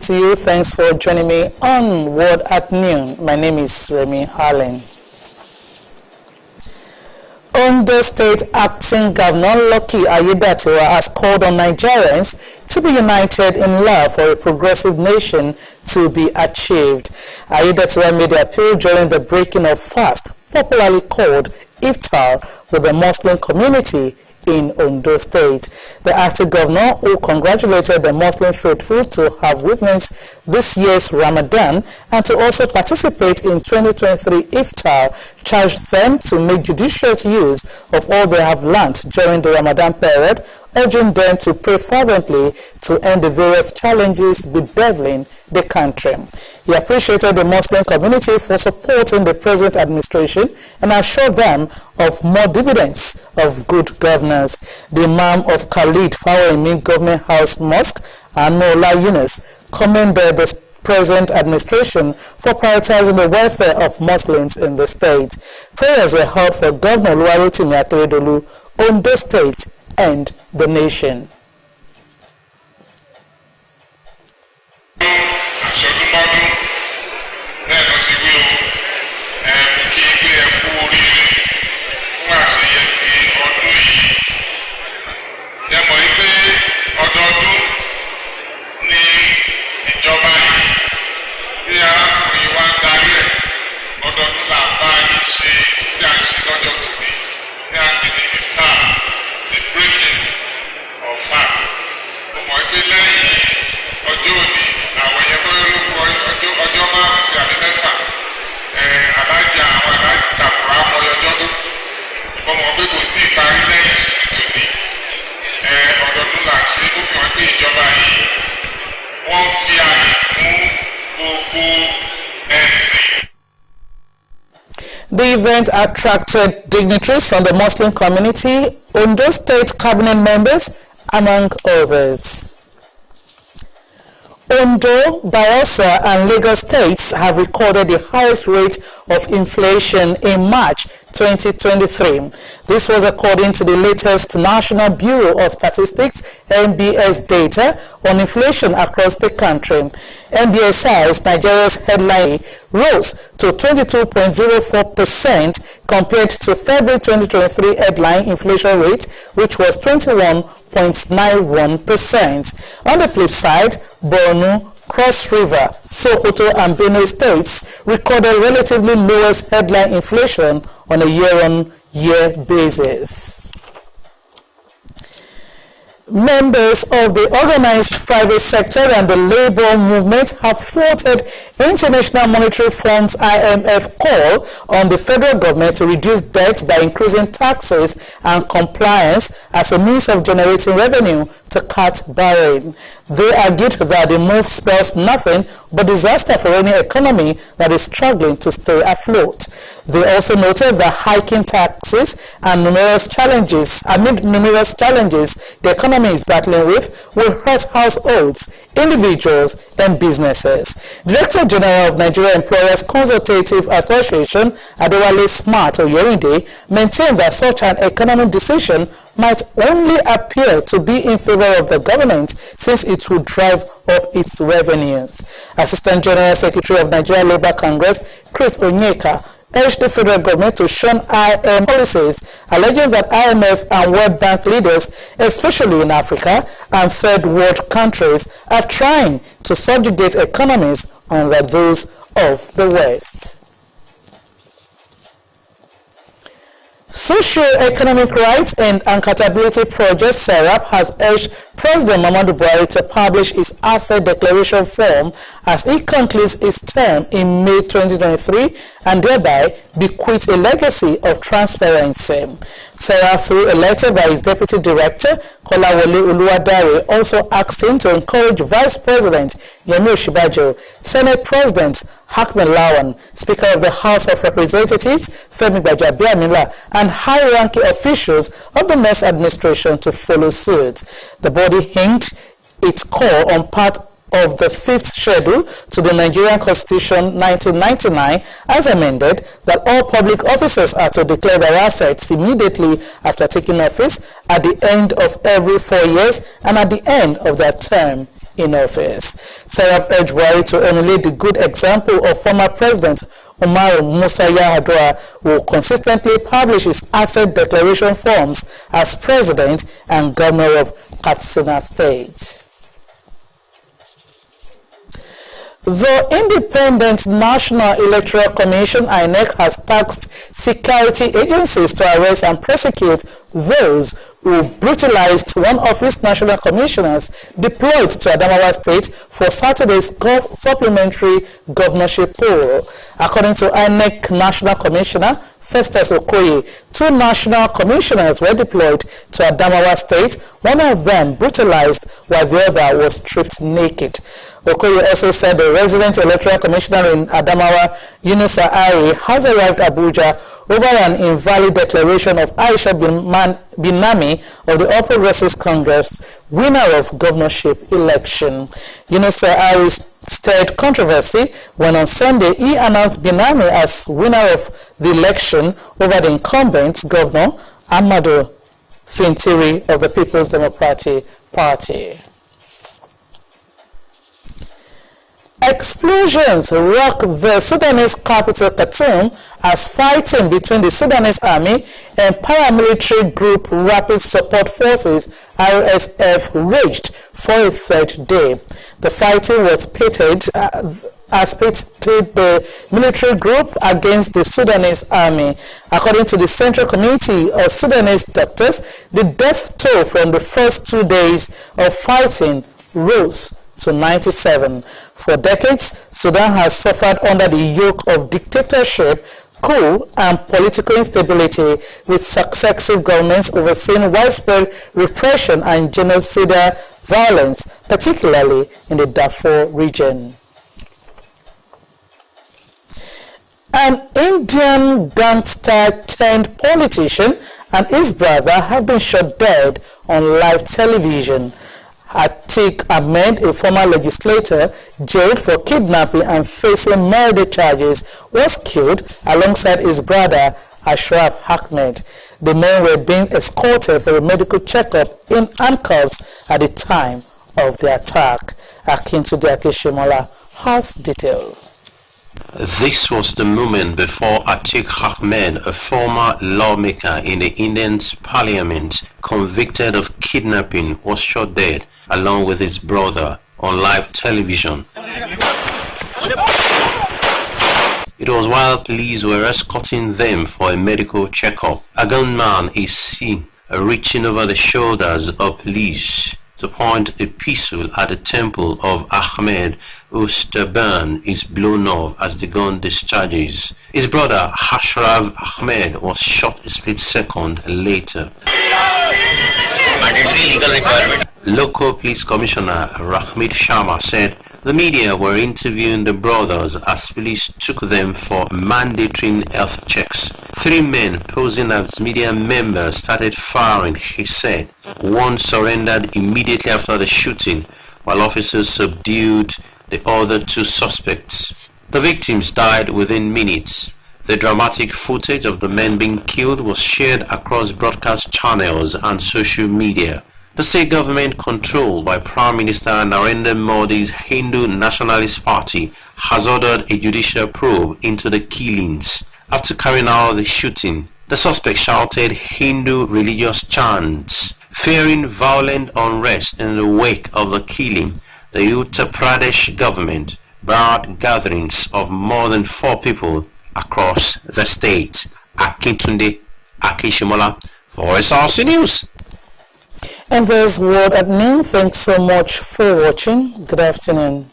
to you. Thanks for joining me on Word at Noon. My name is Remy Harlan. Ondo State Acting Governor Lucky Aiyedatiwa has called on Nigerians to be united in love for a progressive nation to be achieved. Aiyedatiwa made the appeal during the breaking of fast, popularly called Iftar, with the Muslim community in Ondo State. The acting governor, who congratulated the Muslim faithful to have witnessed this year's Ramadan and to also participate in 2023 Iftar, charged them to make judicious use of all they have learnt during the Ramadan period, urging them to pray fervently to end the various challenges bedeviling the country. He appreciated the Muslim community for supporting the present administration and assured them of more dividends of good governance. The Imam of Khalid Fawemi Government House Mosque, Anola Yunus, commended the present administration for prioritizing the welfare of Muslims in the state. Prayers were held for Governor Oluwarotimi Akeredolu, Ondo State, and the nation. The event attracted dignitaries from the Muslim community, Ondo State cabinet members, among others. Ondo, Bayelsa and Lagos states have recorded the highest rate of inflation in March 2023. This was according to the latest National Bureau of Statistics (NBS) data on inflation across the country. NBS says Nigeria's headline rose to 22.04% compared to February 2023 headline inflation rate, which was 21.91%. On the flip side, Borno, Cross River, Sokoto and Benue states recorded relatively lowest headline inflation on a year-on-year basis. Members of the organized private sector and the labor movement have thwarted International Monetary Fund's IMF call on the federal government to reduce debt by increasing taxes and compliance as a means of generating revenue to cut borrowing. They argued that the move spells nothing but disaster for any economy that is struggling to stay afloat. They also noted that hiking taxes and numerous challenges the economy is battling with will hurt households, individuals and businesses. Director General of Nigeria Employers Consultative Association, Adewale Smart Oyorinde, maintained that such an economic decision might only appear to be in favor of the government since it would drive up its revenues. Assistant General Secretary of Nigeria Labour Congress, Chris Onyeka, urged the federal government to shun IMF policies, alleging that IMF and World Bank leaders, especially in Africa and third world countries, are trying to subjugate economies unlike those of the West. Socio-Economic Rights and Accountability Project (SERAP) has urged President Muhammadu Buhari to publish his asset declaration form as he concludes his term in May 2023 and thereby bequeath a legacy of transparency. SERAP, through a letter by his Deputy Director, Kolawole Oluwadare, also asked him to encourage Vice President Yemi Osinbajo, Senate President Ahmed Lawan, Speaker of the House of Representatives Femi Gbajabiamila, and high-ranking officials of the next administration to follow suit. The body hinged its call on part of the 5th schedule to the Nigerian Constitution 1999 as amended that all public officers are to declare their assets immediately after taking office, at the end of every 4 years, and at the end of their term in office. Sarah urged Buhari to emulate the good example of former President Umaru Musa Yar'Adua, who consistently published his asset declaration forms as President and Governor of Katsina State. The Independent National Electoral Commission (INEC) has tasked security agencies to arrest and prosecute those who brutalized one of its national commissioners deployed to Adamawa State for Saturday's supplementary governorship poll. According to INEC National Commissioner Festus Okoye, 2 national commissioners were deployed to Adamawa State. One of them brutalized while the other was stripped naked. Okoye also said the resident electoral commissioner in Adamawa, Yunusa Ari, has arrived Abuja over an invalid declaration of Aisha Binami of the All Progressives Congress, winner of governorship election. Yunusa Ari stirred controversy when on Sunday he announced Binami as winner of the election over the incumbent governor, Amadou Fintiri of the People's Democratic Party. Explosions rock the Sudanese capital Khartoum as fighting between the Sudanese army and paramilitary group Rapid Support Forces (RSF) raged for a 3rd day. The fighting was pitted the military group against the Sudanese army. According to the Central Committee of Sudanese Doctors, the death toll from the first 2 days of fighting rose to 97. For decades, Sudan has suffered under the yoke of dictatorship, coup, and political instability, with successive governments overseeing widespread repression and genocidal violence, particularly in the Darfur region. An Indian gangster turned politician and his brother have been shot dead on live television. Atiq Ahmed, a former legislator jailed for kidnapping and facing murder charges, was killed alongside his brother Ashraf Ahmed. The men were being escorted for a medical checkup in handcuffs at the time of the attack. Akintunde Akeshimola has details. This was the moment before Atiq Ahmed, a former lawmaker in the Indian parliament convicted of kidnapping, was shot dead along with his brother on live television. It was while police were escorting them for a medical checkup. A gunman is seen reaching over the shoulders of police to point a pistol at the temple of Ahmed, whose turban is blown off as the gun discharges. His brother Ashraf Ahmed was shot a split second later. Local Police Commissioner Rahmit Sharma said the media were interviewing the brothers as police took them for mandatory health checks. 3 men posing as media members started firing, he said. One surrendered immediately after the shooting, while officers subdued the other 2 suspects. The victims died within minutes. The dramatic footage of the men being killed was shared across broadcast channels and social media. The state government, controlled by Prime Minister Narendra Modi's Hindu Nationalist Party, has ordered a judicial probe into the killings. After carrying out the shooting, the suspect shouted Hindu religious chants. Fearing violent unrest in the wake of the killing, the Uttar Pradesh government barred gatherings of more than 4 people across the state. Akintunde Akeshimola for Osrc News. And there's word at noon. Thanks so much for watching. Good afternoon.